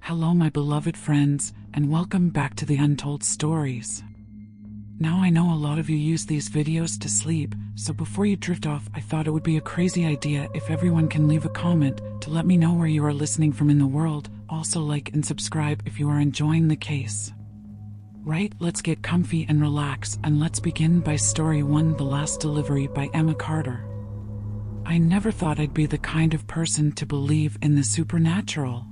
Hello my beloved friends, and welcome back to the Untold Stories. Now I know a lot of you use these videos to sleep, so before you drift off I thought it would be a crazy idea if everyone can leave a comment to let me know where you are listening from in the world. Also like and subscribe if you are enjoying the case. Right, let's get comfy and relax, and let's begin by Story 1, The Last Delivery by Emma Carter. I never thought I'd be the kind of person to believe in the supernatural.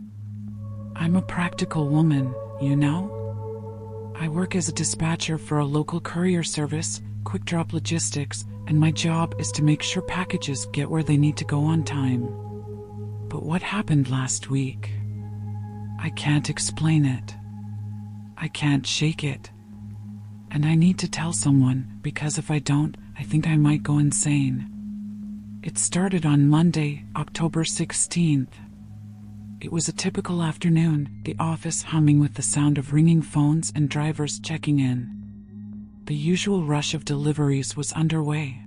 I'm a practical woman, you know? I work as a dispatcher for a local courier service, quick drop logistics, and my job is to make sure packages get where they need to go on time. But what happened last week? I can't explain it. I can't shake it. And I need to tell someone, because if I don't, I think I might go insane. It started on Monday, October 16th. It was a typical afternoon, the office humming with the sound of ringing phones and drivers checking in. The usual rush of deliveries was underway.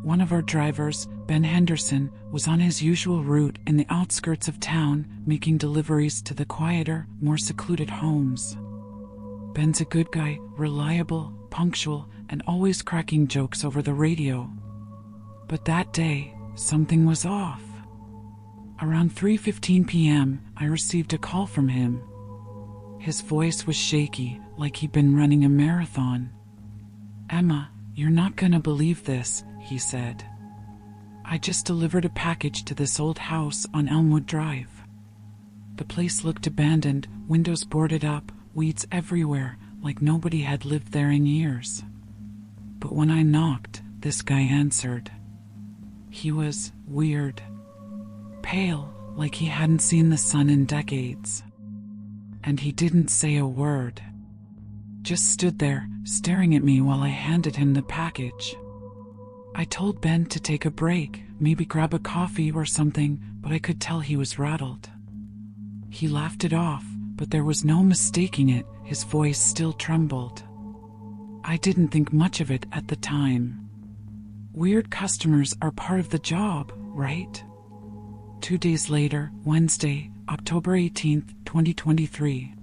One of our drivers, Ben Henderson, was on his usual route in the outskirts of town, making deliveries to the quieter, more secluded homes. Ben's a good guy, reliable, punctual, and always cracking jokes over the radio. But that day, something was off. Around 3:15 p.m., I received a call from him. His voice was shaky, like he'd been running a marathon. "Emma, you're not gonna believe this," he said. "I just delivered a package to this old house on Elmwood Drive." The place looked abandoned, windows boarded up, weeds everywhere, like nobody had lived there in years. But when I knocked, this guy answered. He was weird. Pale, like he hadn't seen the sun in decades. And he didn't say a word. Just stood there, staring at me while I handed him the package. I told Ben to take a break, maybe grab a coffee or something, but I could tell he was rattled. He laughed it off, but there was no mistaking it, his voice still trembled. I didn't think much of it at the time. Weird customers are part of the job, right? 2 days later, Wednesday, October 18th, 2023.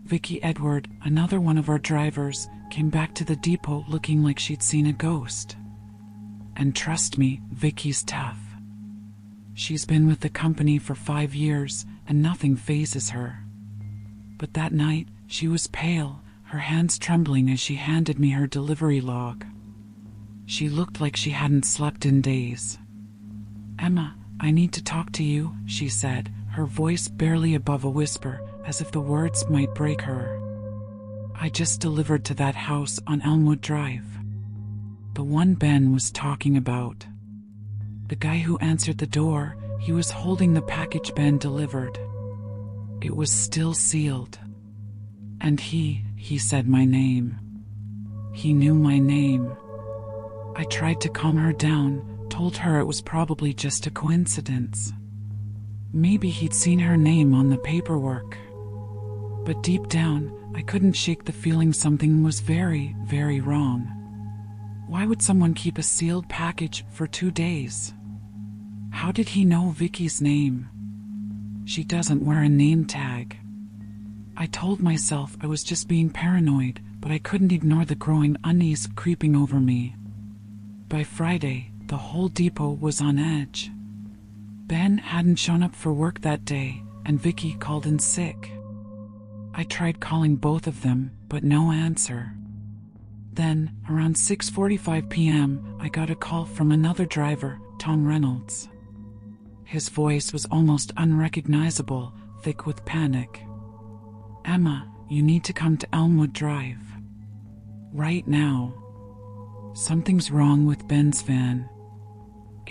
Vicky Edward, another one of our drivers, came back to the depot looking like she'd seen a ghost. And trust me, Vicky's tough. She's been with the company for 5 years, and nothing phases her. But that night, she was pale, her hands trembling as she handed me her delivery log. She looked like she hadn't slept in days. "Emma, I need to talk to you," she said, her voice barely above a whisper, as if the words might break her. "I just delivered to that house on Elmwood Drive. The one Ben was talking about. The guy who answered the door, he was holding the package Ben delivered. It was still sealed. And he said my name. He knew my name. I tried to calm her down, told her it was probably just a coincidence. Maybe he'd seen her name on the paperwork. But deep down, I couldn't shake the feeling something was very, very wrong. Why would someone keep a sealed package for 2 days? How did he know Vicky's name? She doesn't wear a name tag. I told myself I was just being paranoid, but I couldn't ignore the growing unease creeping over me. By Friday, the whole depot was on edge. Ben hadn't shown up for work that day, and Vicky called in sick. I tried calling both of them, but no answer. Then, around 6:45 p.m., I got a call from another driver, Tom Reynolds. His voice was almost unrecognizable, thick with panic. "Emma, you need to come to Elmwood Drive. Right now. Something's wrong with Ben's van.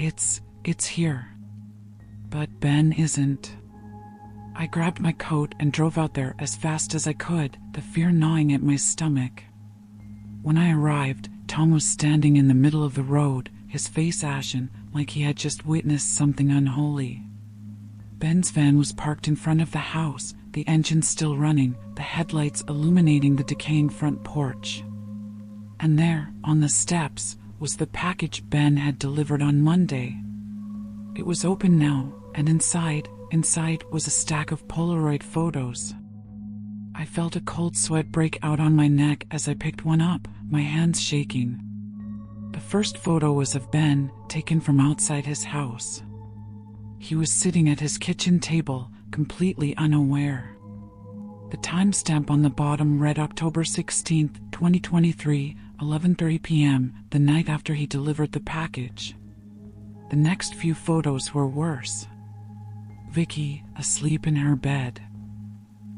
It's here." But Ben isn't. I grabbed my coat and drove out there as fast as I could, the fear gnawing at my stomach. When I arrived, Tom was standing in the middle of the road, his face ashen, like he had just witnessed something unholy. Ben's van was parked in front of the house, the engine still running, the headlights illuminating the decaying front porch. And there, on the steps, was the package Ben had delivered on Monday. It was open now, and inside, Inside was a stack of Polaroid photos. I felt a cold sweat break out on my neck as I picked one up, my hands shaking. The first photo was of Ben, taken from outside his house. He was sitting at his kitchen table, completely unaware. The timestamp on the bottom read October 16, 2023, 11:30 p.m., the night after he delivered the package. The next few photos were worse. Vicky, asleep in her bed.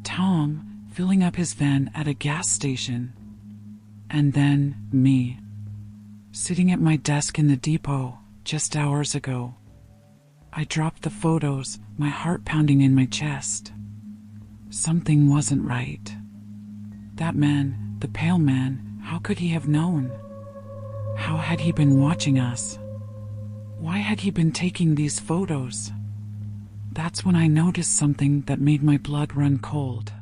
Tom, filling up his van at a gas station. And then, me. Sitting at my desk in the depot, just hours ago. I dropped the photos, my heart pounding in my chest. Something wasn't right. That man, the pale man, how could he have known? How had he been watching us? Why had he been taking these photos? That's when I noticed something that made my blood run cold.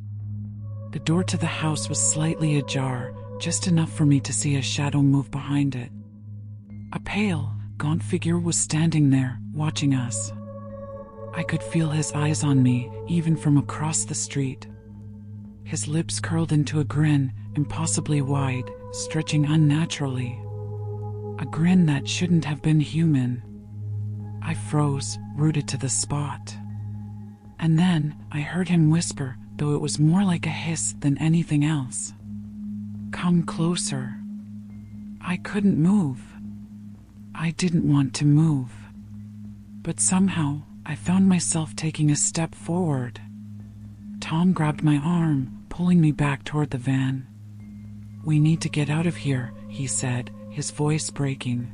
The door to the house was slightly ajar, just enough for me to see a shadow move behind it. A pale, gaunt figure was standing there, watching us. I could feel his eyes on me, even from across the street. His lips curled into a grin, impossibly wide, stretching unnaturally. A grin that shouldn't have been human. I froze, rooted to the spot. And then, I heard him whisper, though it was more like a hiss than anything else. "Come closer." I couldn't move. I didn't want to move. But somehow, I found myself taking a step forward. Tom grabbed my arm, pulling me back toward the van. "We need to get out of here," he said, his voice breaking.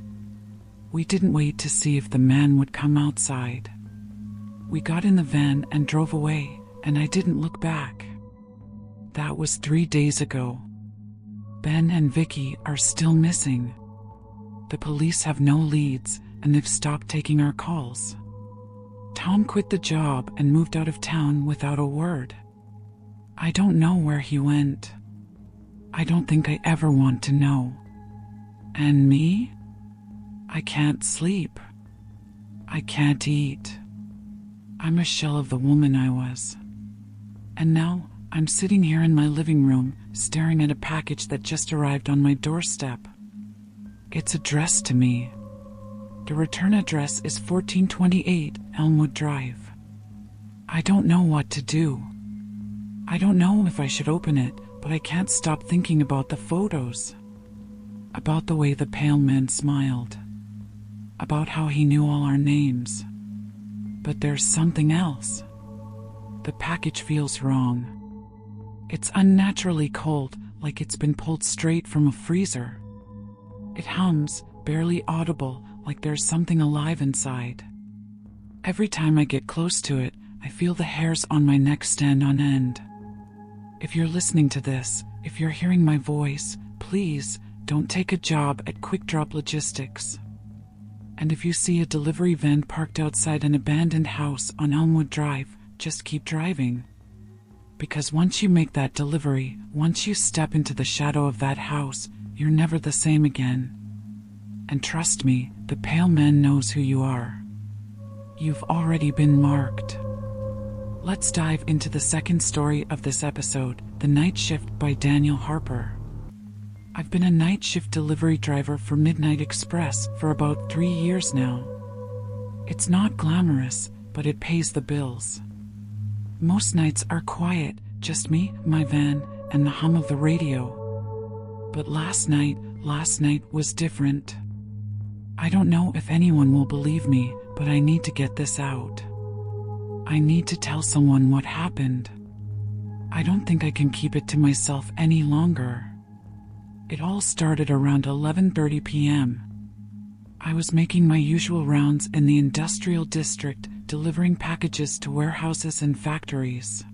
We didn't wait to see if the man would come outside. We got in the van and drove away, and I didn't look back. That was 3 days ago. Ben and Vicky are still missing. The police have no leads, and they've stopped taking our calls. Tom quit the job and moved out of town without a word. I don't know where he went. I don't think I ever want to know. And me? I can't sleep. I can't eat. I'm a shell of the woman I was. And now, I'm sitting here in my living room, staring at a package that just arrived on my doorstep. It's addressed to me. The return address is 1428 Elmwood Drive. I don't know what to do. I don't know if I should open it, but I can't stop thinking about the photos. About the way the pale man smiled. About how he knew all our names. But there's something else. The package feels wrong. It's unnaturally cold, like it's been pulled straight from a freezer. It hums, barely audible, like there's something alive inside. Every time I get close to it, I feel the hairs on my neck stand on end. If you're listening to this, if you're hearing my voice, please don't take a job at Quick Drop Logistics. And if you see a delivery van parked outside an abandoned house on Elmwood Drive, just keep driving. Because once you make that delivery, once you step into the shadow of that house, you're never the same again. And trust me, the pale man knows who you are. You've already been marked. Let's dive into the second story of this episode, The Night Shift by Daniel Harper. I've been a night shift delivery driver for Midnight Express for about 3 years now. It's not glamorous, but it pays the bills. Most nights are quiet, just me, my van, and the hum of the radio. But last night was different. I don't know if anyone will believe me, but I need to get this out. I need to tell someone what happened. I don't think I can keep it to myself any longer. It all started around 11:30 p.m. I was making my usual rounds in the industrial district, delivering packages to warehouses and factories.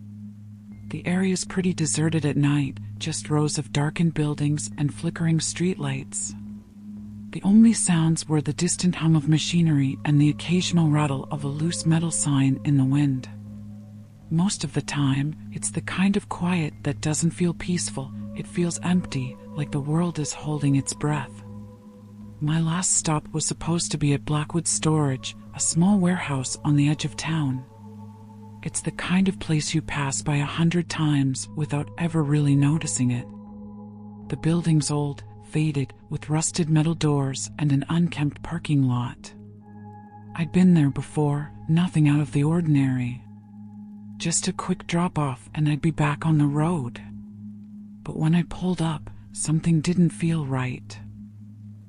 The area's pretty deserted at night, just rows of darkened buildings and flickering streetlights. The only sounds were the distant hum of machinery and the occasional rattle of a loose metal sign in the wind. Most of the time, it's the kind of quiet that doesn't feel peaceful. It feels empty, like the world is holding its breath. My last stop was supposed to be at Blackwood Storage, a small warehouse on the edge of town. It's the kind of place you pass by 100 times without ever really noticing it. The building's old, faded, with rusted metal doors and an unkempt parking lot. I'd been there before, nothing out of the ordinary. Just a quick drop-off and I'd be back on the road. But when I pulled up, something didn't feel right.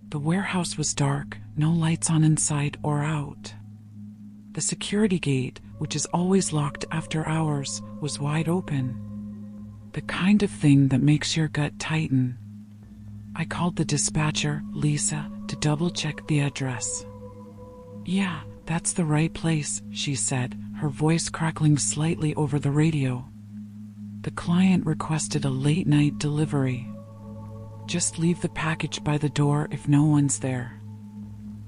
The warehouse was dark, no lights on inside or out. The security gate, which is always locked after hours, was wide open. The kind of thing that makes your gut tighten. I called the dispatcher, Lisa, to double-check the address. "Yeah, that's the right place," she said, her voice crackling slightly over the radio. "The client requested a late-night delivery. Just leave the package by the door if no one's there."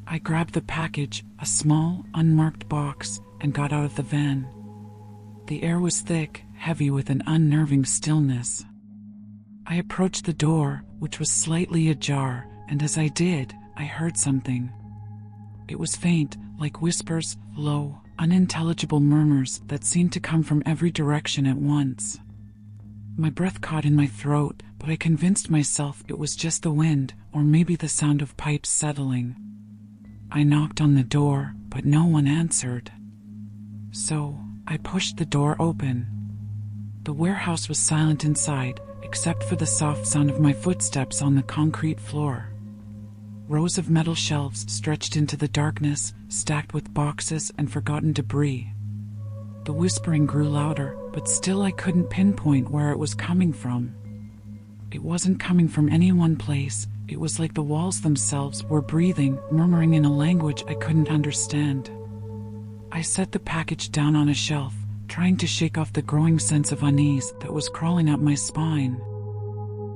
I grabbed the package, a small, unmarked box, and got out of the van. The air was thick, heavy with an unnerving stillness. I approached the door, which was slightly ajar, and as I did, I heard something. It was faint, like whispers, low, unintelligible murmurs that seemed to come from every direction at once. My breath caught in my throat, but I convinced myself it was just the wind, or maybe the sound of pipes settling. I knocked on the door, but no one answered. So, I pushed the door open. The warehouse was silent inside, except for the soft sound of my footsteps on the concrete floor. Rows of metal shelves stretched into the darkness, stacked with boxes and forgotten debris. The whispering grew louder, but still I couldn't pinpoint where it was coming from. It wasn't coming from any one place. It was like the walls themselves were breathing, murmuring in a language I couldn't understand. I set the package down on a shelf, trying to shake off the growing sense of unease that was crawling up my spine.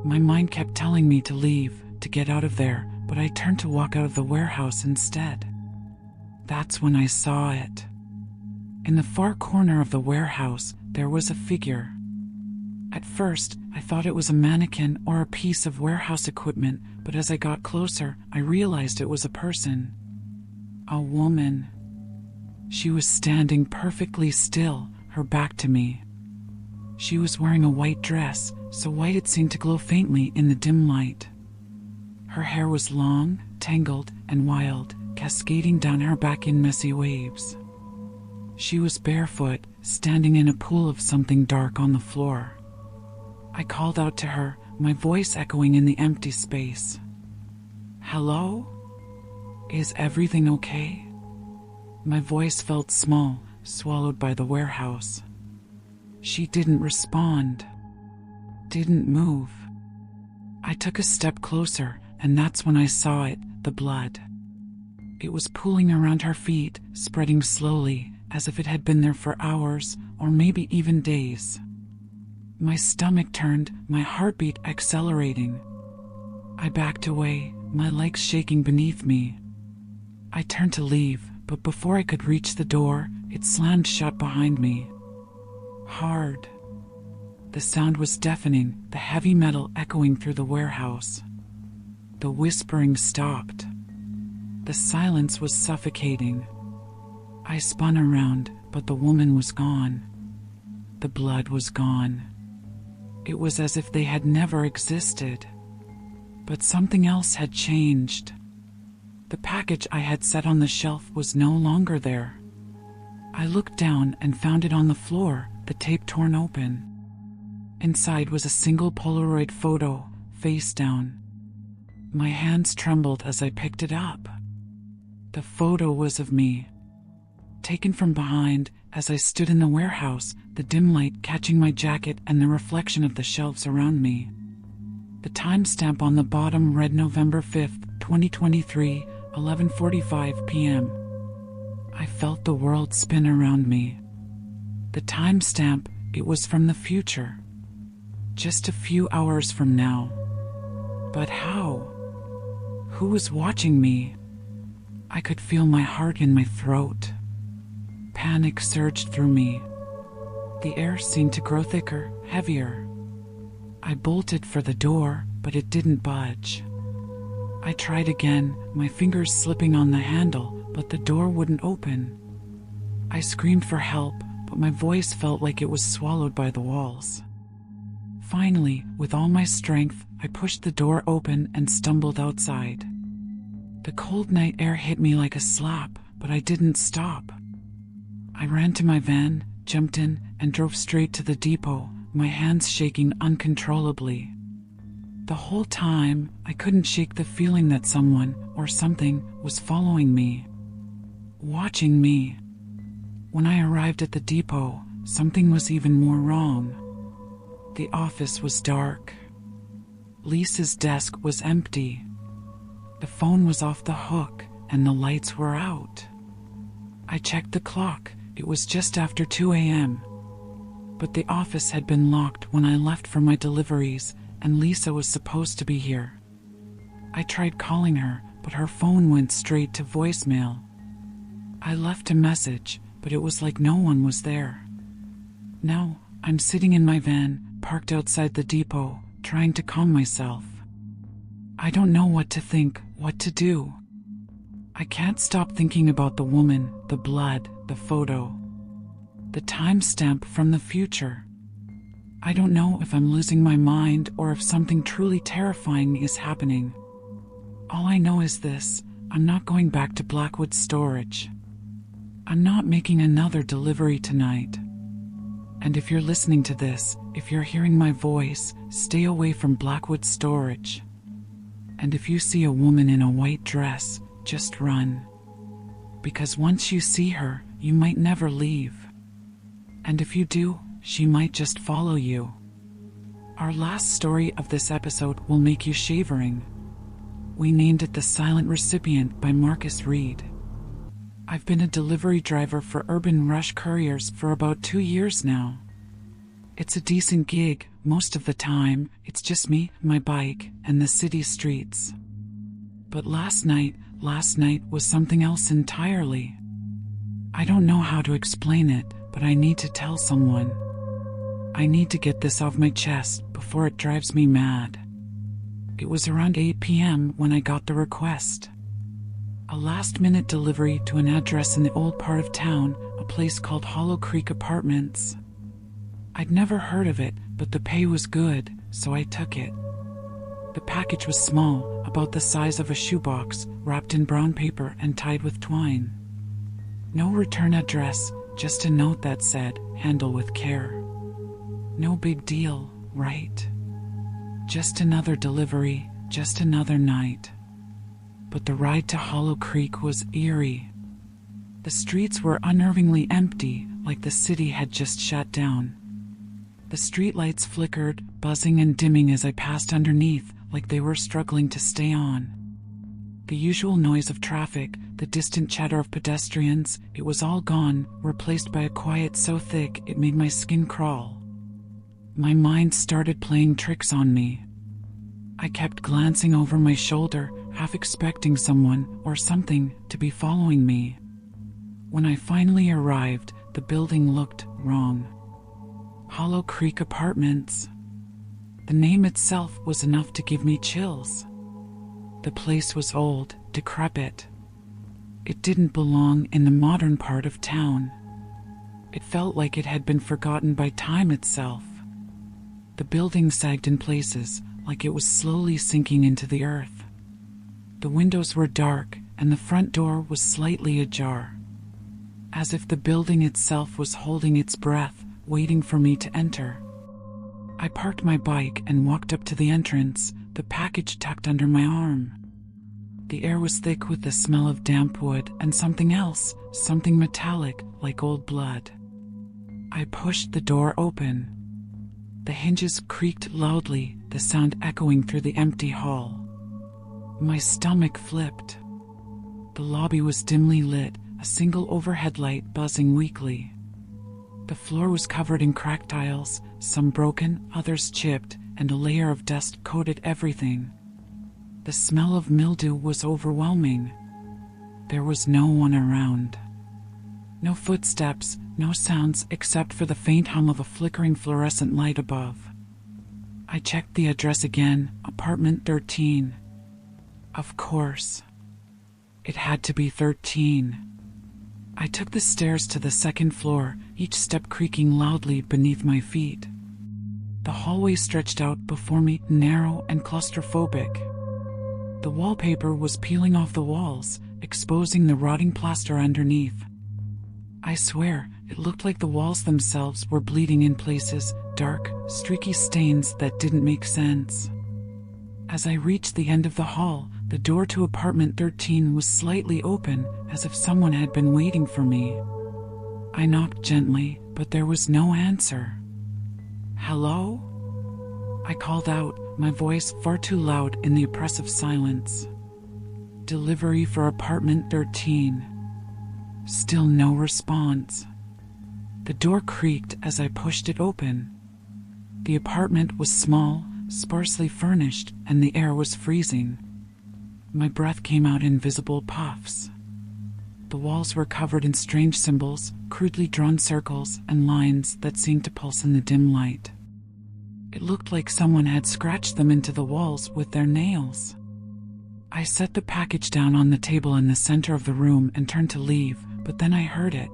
My mind kept telling me to leave, to get out of there, but I turned to walk out of the warehouse instead. That's when I saw it. In the far corner of the warehouse, there was a figure. At first, I thought it was a mannequin or a piece of warehouse equipment, but as I got closer, I realized it was a person. A woman. She was standing perfectly still, her back to me. She was wearing a white dress, so white it seemed to glow faintly in the dim light. Her hair was long, tangled, and wild, cascading down her back in messy waves. She was barefoot, standing in a pool of something dark on the floor. I called out to her, my voice echoing in the empty space. "Hello? Is everything okay?" My voice felt small, swallowed by the warehouse. She didn't respond. Didn't move. I took a step closer, and that's when I saw it, the blood. It was pooling around her feet, spreading slowly, as if it had been there for hours, or maybe even days. My stomach turned, my heartbeat accelerating. I backed away, my legs shaking beneath me. I turned to leave, but before I could reach the door, it slammed shut behind me. Hard. The sound was deafening, the heavy metal echoing through the warehouse. The whispering stopped. The silence was suffocating. I spun around, but the woman was gone. The blood was gone. It was as if they had never existed. But something else had changed. The package I had set on the shelf was no longer there. I looked down and found it on the floor, the tape torn open. Inside was a single Polaroid photo, face down. My hands trembled as I picked it up. The photo was of me, taken from behind as I stood in the warehouse, the dim light catching my jacket and the reflection of the shelves around me. The timestamp on the bottom read November 5th, 2023, 11:45 p.m. I felt the world spin around me. The timestamp, it was from the future. Just a few hours from now. But how? Who was watching me? I could feel my heart in my throat. Panic surged through me. The air seemed to grow thicker, heavier. I bolted for the door, but it didn't budge. I tried again, my fingers slipping on the handle, but the door wouldn't open. I screamed for help, but but my voice felt like it was swallowed by the walls. Finally, with all my strength, I pushed the door open and stumbled outside. The cold night air hit me like a slap, but I didn't stop. I ran to my van, jumped in, and drove straight to the depot, my hands shaking uncontrollably. The whole time, I couldn't shake the feeling that someone, or something, was following me. Watching me. When I arrived at the depot, something was even more wrong. The office was dark. Lisa's desk was empty. The phone was off the hook, and the lights were out. I checked the clock. It was just after 2 a.m. But the office had been locked when I left for my deliveries, and Lisa was supposed to be here. I tried calling her, but her phone went straight to voicemail. I left a message, but it was like no one was there. Now, I'm sitting in my van, parked outside the depot, trying to calm myself. I don't know what to think, what to do. I can't stop thinking about the woman, the blood, the photo. The timestamp from the future. I don't know if I'm losing my mind or if something truly terrifying is happening. All I know is this: I'm not going back to Blackwood Storage. I'm not making another delivery tonight. And if you're listening to this, if you're hearing my voice, stay away from Blackwood Storage. And if you see a woman in a white dress, just run. Because once you see her, you might never leave. And if you do, she might just follow you. Our last story of this episode will make you shivering. We named it The Silent Recipient by Marcus Reed. I've been a delivery driver for Urban Rush Couriers for about 2 years now. It's a decent gig. Most of the time, it's just me, my bike, and the city streets. But last night was something else entirely. I don't know how to explain it, but I need to tell someone. I need to get this off my chest before it drives me mad. It was around 8 p.m. when I got the request. A last-minute delivery to an address in the old part of town, a place called Hollow Creek Apartments. I'd never heard of it, but the pay was good, so I took it. The package was small, about the size of a shoebox, wrapped in brown paper and tied with twine. No return address, just a note that said, "Handle with care." No big deal, right? Just another delivery, just another night. But the ride to Hollow Creek was eerie. The streets were unnervingly empty, like the city had just shut down. The streetlights flickered, buzzing and dimming as I passed underneath, like they were struggling to stay on. The usual noise of traffic, the distant chatter of pedestrians, it was all gone, replaced by a quiet so thick it made my skin crawl. My mind started playing tricks on me. I kept glancing over my shoulder, half expecting someone or something to be following me. When I finally arrived, the building looked wrong. Hollow Creek Apartments. The name itself was enough to give me chills. The place was old, decrepit. It didn't belong in the modern part of town. It felt like it had been forgotten by time itself. The building sagged in places, like it was slowly sinking into the earth. The windows were dark, and the front door was slightly ajar, as if the building itself was holding its breath, waiting for me to enter. I parked my bike and walked up to the entrance, the package tucked under my arm. The air was thick with the smell of damp wood and something else, something metallic, like old blood. I pushed the door open. The hinges creaked loudly, the sound echoing through the empty hall. My stomach flipped. The lobby was dimly lit, a single overhead light buzzing weakly. The floor was covered in cracked tiles, some broken, others chipped, and a layer of dust coated everything. The smell of mildew was overwhelming. There was no one around. No footsteps, no sounds except for the faint hum of a flickering fluorescent light above. I checked the address again, apartment 13. Of course. It had to be 13. I took the stairs to the second floor, each step creaking loudly beneath my feet. The hallway stretched out before me, narrow and claustrophobic. The wallpaper was peeling off the walls, exposing the rotting plaster underneath. I swear, it looked like the walls themselves were bleeding in places, dark, streaky stains that didn't make sense. As I reached the end of the hall, the door to apartment 13 was slightly open, as if someone had been waiting for me. I knocked gently, but there was no answer. "Hello?" I called out, my voice far too loud in the oppressive silence. "Delivery for apartment 13. Still no response. The door creaked as I pushed it open. The apartment was small, sparsely furnished, and the air was freezing. My breath came out in visible puffs. The walls were covered in strange symbols, crudely drawn circles, and lines that seemed to pulse in the dim light. It looked like someone had scratched them into the walls with their nails. I set the package down on the table in the center of the room and turned to leave, but then I heard it.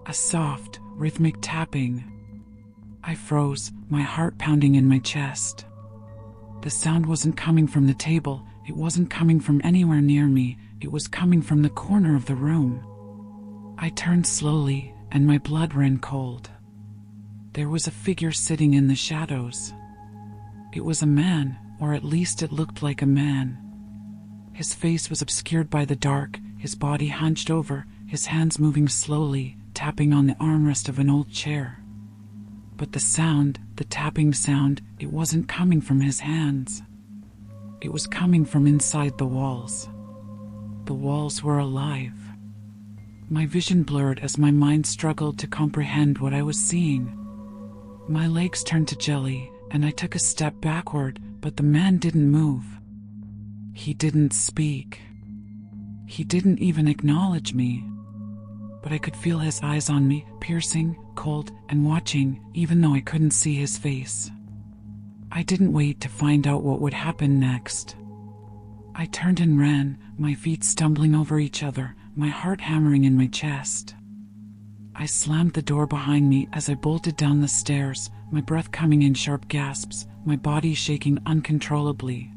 A soft, rhythmic tapping. I froze, my heart pounding in my chest. The sound wasn't coming from the table, it wasn't coming from anywhere near me, it was coming from the corner of the room. I turned slowly, and my blood ran cold. There was a figure sitting in the shadows. It was a man, or at least it looked like a man. His face was obscured by the dark, his body hunched over, his hands moving slowly, tapping on the armrest of an old chair. But the sound, the tapping sound, it wasn't coming from his hands. It was coming from inside the walls. The walls were alive. My vision blurred as my mind struggled to comprehend what I was seeing. My legs turned to jelly, and I took a step backward, but the man didn't move. He didn't speak. He didn't even acknowledge me. But I could feel his eyes on me, piercing, cold, and watching, even though I couldn't see his face. I didn't wait to find out what would happen next. I turned and ran, my feet stumbling over each other, my heart hammering in my chest. I slammed the door behind me as I bolted down the stairs, my breath coming in sharp gasps, my body shaking uncontrollably.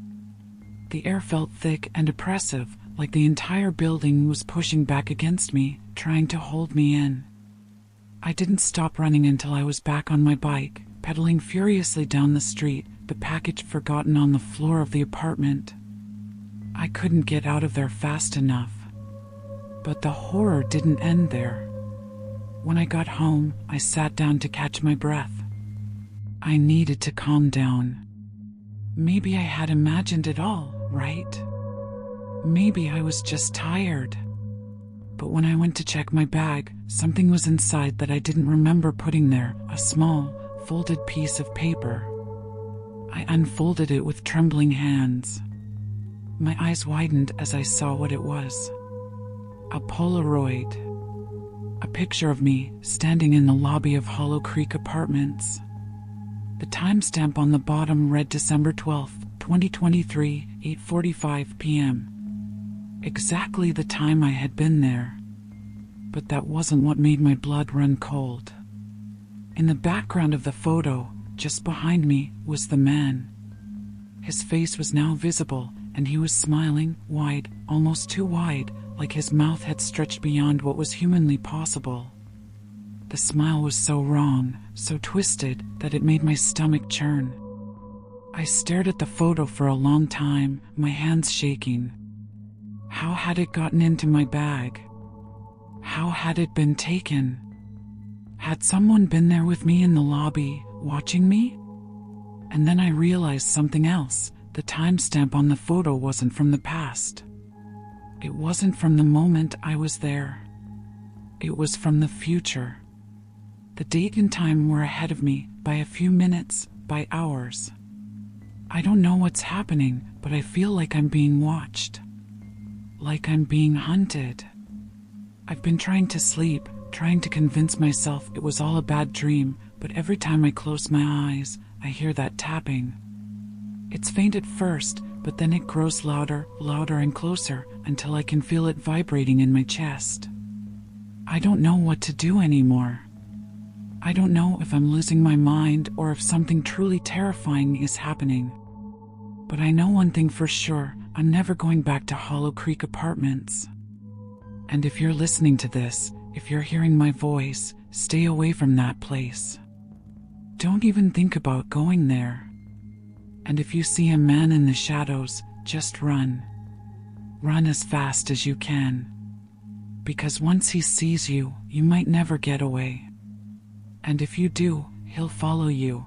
The air felt thick and oppressive, like the entire building was pushing back against me, trying to hold me in. I didn't stop running until I was back on my bike, pedaling furiously down the street, the package forgotten on the floor of the apartment. I couldn't get out of there fast enough. But the horror didn't end there. When I got home, I sat down to catch my breath. I needed to calm down. Maybe I had imagined it all, right? Maybe I was just tired. But when I went to check my bag, something was inside that I didn't remember putting there, a small, folded piece of paper. I unfolded it with trembling hands. My eyes widened as I saw what it was. A Polaroid. A picture of me standing in the lobby of Hollow Creek Apartments. The timestamp on the bottom read December 12th, 2023, 8:45 p.m. Exactly the time I had been there. But that wasn't what made my blood run cold. In the background of the photo, just behind me, was the man. His face was now visible, and he was smiling, wide, almost too wide, like his mouth had stretched beyond what was humanly possible. The smile was so wrong, so twisted, that it made my stomach churn. I stared at the photo for a long time, my hands shaking. How had it gotten into my bag? How had it been taken? Had someone been there with me in the lobby, watching me? And then I realized something else. The timestamp on the photo wasn't from the past. It wasn't from the moment I was there. It was from the future. The date and time were ahead of me, by a few minutes, by hours. I don't know what's happening, but I feel like I'm being watched. Like I'm being hunted. I've been trying to sleep, trying to convince myself it was all a bad dream, but every time I close my eyes, I hear that tapping. It's faint at first, but then it grows louder, louder and closer, until I can feel it vibrating in my chest. I don't know what to do anymore. I don't know if I'm losing my mind or if something truly terrifying is happening. But I know one thing for sure, I'm never going back to Hollow Creek Apartments. And if you're listening to this, if you're hearing my voice, stay away from that place. Don't even think about going there. And if you see a man in the shadows, just run. Run as fast as you can. Because once he sees you, you might never get away. And if you do, he'll follow you.